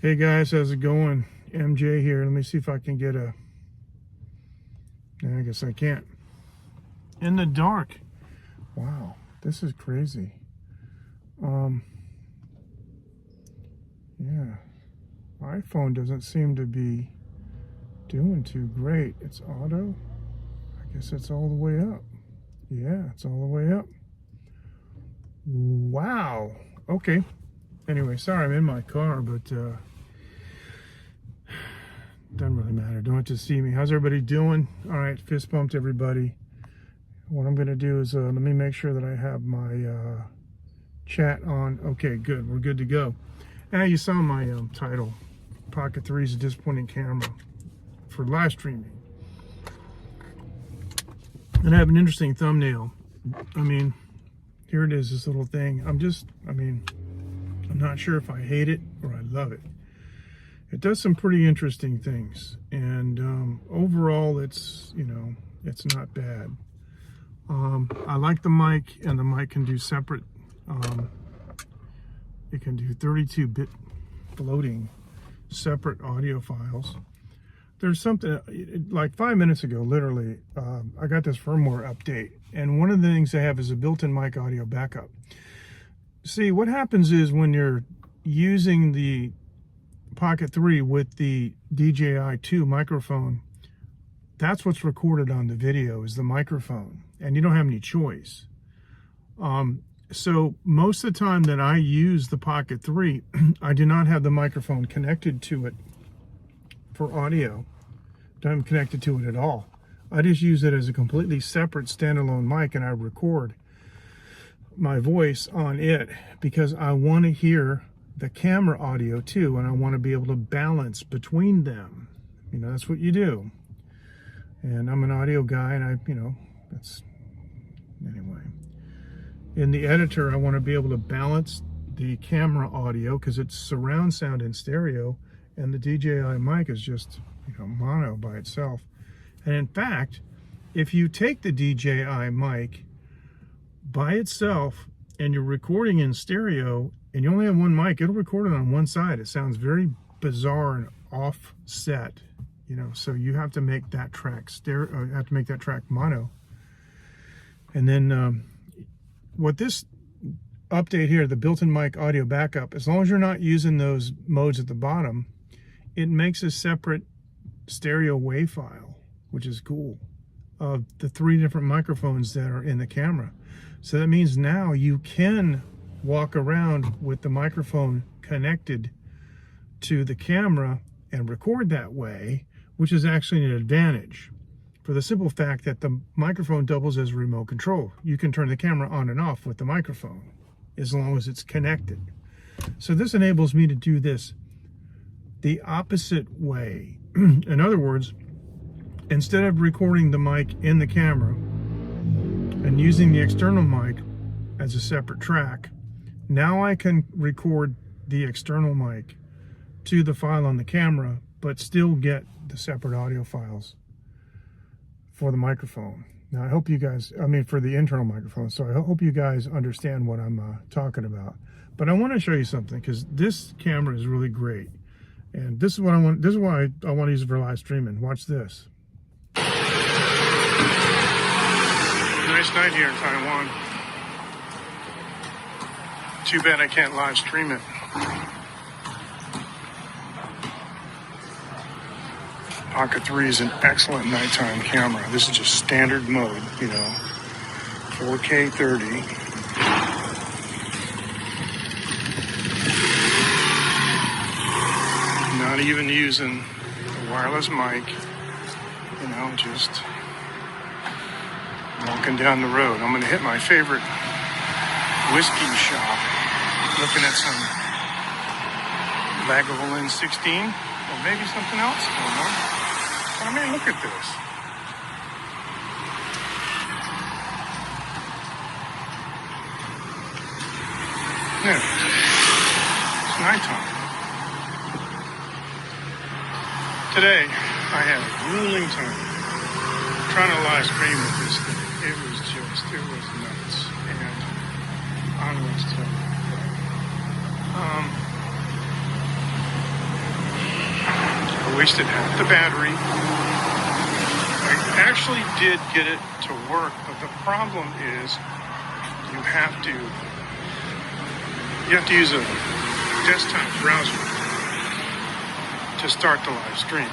Hey guys, how's it going? MJ here. Let me see if I can get a... I guess I can't. In the dark. Wow, this is crazy. Yeah. My iPhone doesn't seem to be doing too great. It's auto. I guess it's all the way up. Yeah, it's all the way up. Wow. Okay. Anyway, sorry I'm in my car, but doesn't really matter. Don't have to see me. How's everybody doing? All right, fist bumped everybody. What I'm going to do is let me make sure that I have my chat on. Okay, good. We're good to go. Now you saw my title. Pocket 3 is a disappointing camera for live streaming. And I have an interesting thumbnail. I mean, here it is, this little thing. I'm not sure if I hate it or I love it. It does some pretty interesting things, and overall it's, it's not bad. I like the mic, and the mic can do separate, it can do 32-bit floating separate audio files. There's something, like 5 minutes ago, literally, I got this firmware update, and one of the things they have is a built-in mic audio backup. See, what happens is when you're using the Pocket 3 with the DJI 2 microphone, that's what's recorded on the video is the microphone, and you don't have any choice. So most of the time that I use the Pocket 3, I do not have the microphone connected to it for audio. Don't connect it to it at all. I just use it as a completely separate standalone mic, and I record my voice on it because I want to hear the camera audio too, and I want to be able to balance between them. That's what you do. And I'm an audio guy, and that's anyway. In the editor, I want to be able to balance the camera audio because it's surround sound in stereo, and the DJI mic is just mono by itself. And in fact, if you take the DJI mic by itself and you're recording in stereo and you only have one mic, it'll record it on one side. It sounds very bizarre and offset, so you have to make that track mono. And then what this update here, the built-in mic audio backup, as long as you're not using those modes at the bottom, it makes a separate stereo wave file, which is cool, of the 3 different microphones that are in the camera. So that means now you can walk around with the microphone connected to the camera and record that way, which is actually an advantage for the simple fact that the microphone doubles as remote control. You can turn the camera on and off with the microphone as long as it's connected. So this enables me to do this the opposite way. In other words, instead of recording the mic in the camera and using the external mic as a separate track, now I can record the external mic to the file on the camera, but still get the separate audio files for the microphone. Now I hope you guys, for the internal microphone, so I hope you guys understand what I'm talking about. But I want to show you something, because this camera is really great. And this is what I want. This is why I want to use it for live streaming. Watch this. Nice night here in Taiwan. Too bad I can't live stream it. Pocket 3 is an excellent nighttime camera. This is just standard mode, 4K 30. Not even using the wireless mic, just walking down the road. I'm going to hit my favorite whiskey shop, looking at some Lagavulin 16, or maybe something else. I don't know. But look at this. Yeah, it's nighttime. Today, I had a grueling time trying to live stream with this thing. It was nuts. And I don't know what to tell you. wasted half the battery. I actually did get it to work, but the problem is you have to use a desktop browser to start the live stream.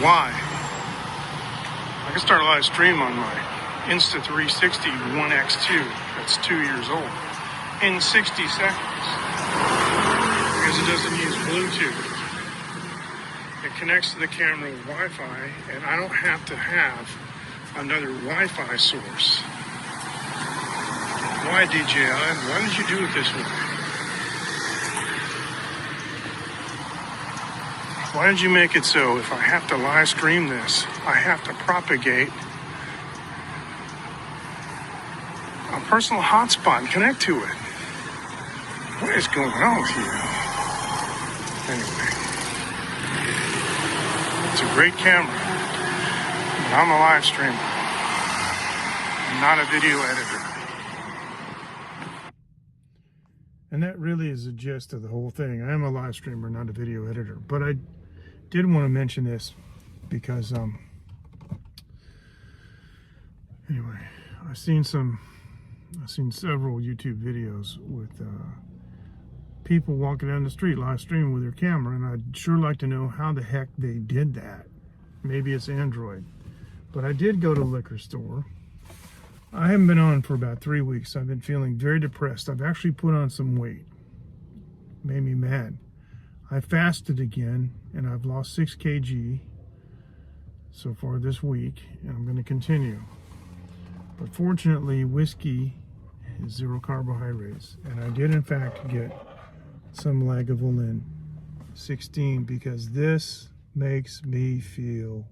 Why? I can start a live stream on my Insta360 One X2 that's 2 years old in 60 seconds because it doesn't use Bluetooth. It connects to the camera with Wi-Fi, and I don't have to have another Wi-Fi source. Why, DJI? Why did you do it this way? Why did you make it so if I have to live stream this, I have to propagate a personal hotspot and connect to it? What is going on with you? Anyway, it's a great camera, but I'm a live streamer. I'm not a video editor. And that really is the gist of the whole thing. I am a live streamer, not a video editor. But I did want to mention this because, anyway, I've seen several YouTube videos with people walking down the street live streaming with their camera, and I'd sure like to know how the heck they did that. Maybe it's Android. But I did go to the liquor store. I haven't been on for about 3 weeks. I've been feeling very depressed. I've actually put on some weight. Made me mad. I fasted again, and I've lost 6 kg so far this week, and I'm going to continue. But fortunately, whiskey is 0 carbohydrates, and I did in fact get some Lagavulin 16 because this makes me feel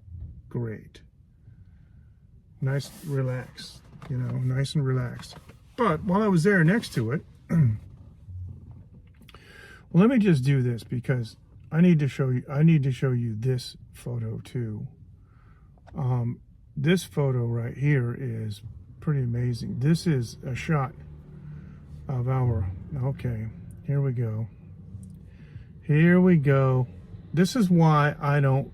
great. Nice, relaxed, you know, nice and relaxed. But while I was there next to it, well, let me just do this because I need to show you this photo too. This photo right here is pretty amazing. This is a shot of our, okay, here we go. Here we go. This is why I don't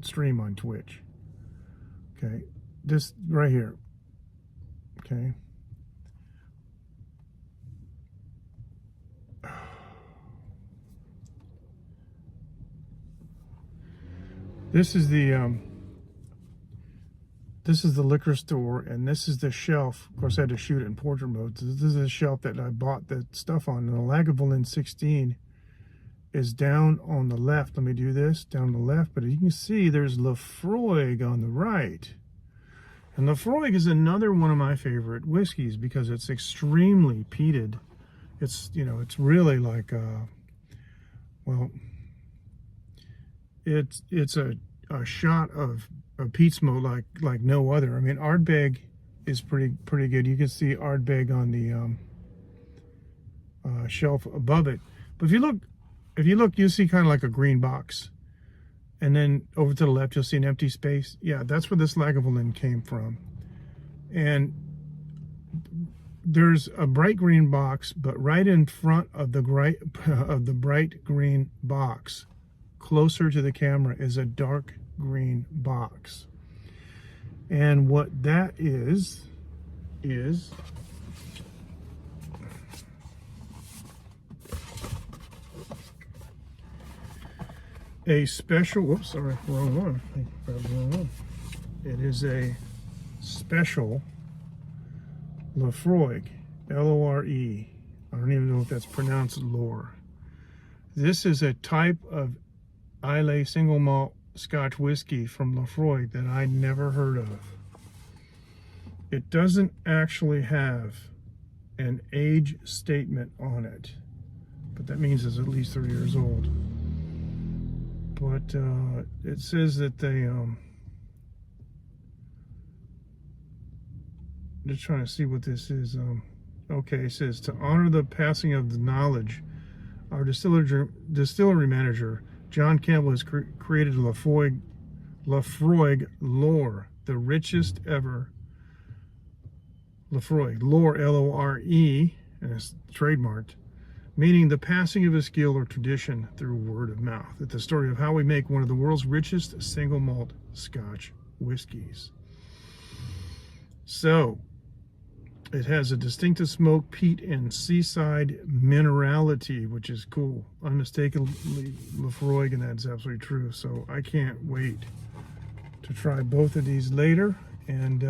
stream on Twitch. Okay, this right here. Okay. This is the liquor store, and this is the shelf. Of course, I had to shoot it in portrait mode. This is the shelf that I bought the stuff on. And the Lagavulin 16 is down on the left. Let me do this, down the left. But you can see there's Laphroaig on the right. And Laphroaig is another one of my favorite whiskeys because it's extremely peated. It's, you know, it's really like, well, it's a shot of peat smoke like no other. I mean, Ardbeg is pretty good. You can see Ardbeg on the shelf above it. But if you look, you'll see kind of like a green box. And then over to the left, you'll see an empty space. Yeah, that's where this Lagavulin came from. And there's a bright green box, but right in front of the bright green box, closer to the camera, is a dark green box. And what that is a special, whoops, sorry, wrong one. I grabbed the wrong one. It is a special Laphroaig, L-O-R-E. I don't even know if that's pronounced lore. This is a type of Islay single malt Scotch whiskey from Laphroaig that I never heard of. It doesn't actually have an age statement on it, but that means it's at least 3 years old. But it says that they, just trying to see what this is. Okay, it says, to honor the passing of the knowledge, our distillery manager, John Campbell, has created Laphroaig Lore, the richest ever Laphroaig. Lore, L-O-R-E, and it's trademarked, meaning the passing of a skill or tradition through word of mouth. It's the story of how we make one of the world's richest single malt Scotch whiskeys. So, it has a distinctive smoke, peat, and seaside minerality, which is cool. Unmistakably Lefroy, and that's absolutely true. So I can't wait to try both of these later. And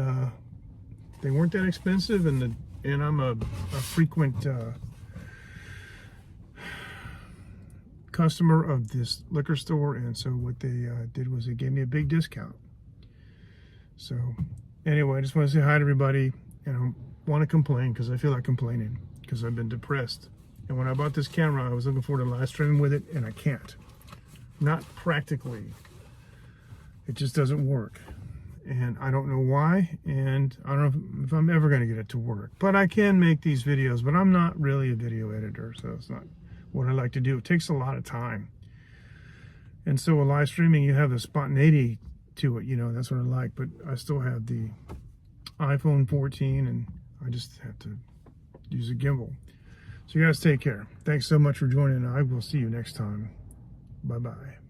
they weren't that expensive, and I'm a frequent customer of this liquor store, and so what they did was they gave me a big discount. So anyway, I just want to say hi to everybody, and I want to complain because I feel like complaining because I've been depressed. And when I bought this camera, I was looking forward to live streaming with it, and I can't. Not practically. It just doesn't work. And I don't know why, and I don't know if I'm ever going to get it to work. But I can make these videos, but I'm not really a video editor, so it's not what I like to do. It takes a lot of time. And so with live streaming, you have the spontaneity to it, you know, that's what I like. But I still have the iPhone 14, and I just have to use a gimbal. So you guys take care. Thanks so much for joining. I will see you next time. Bye-bye.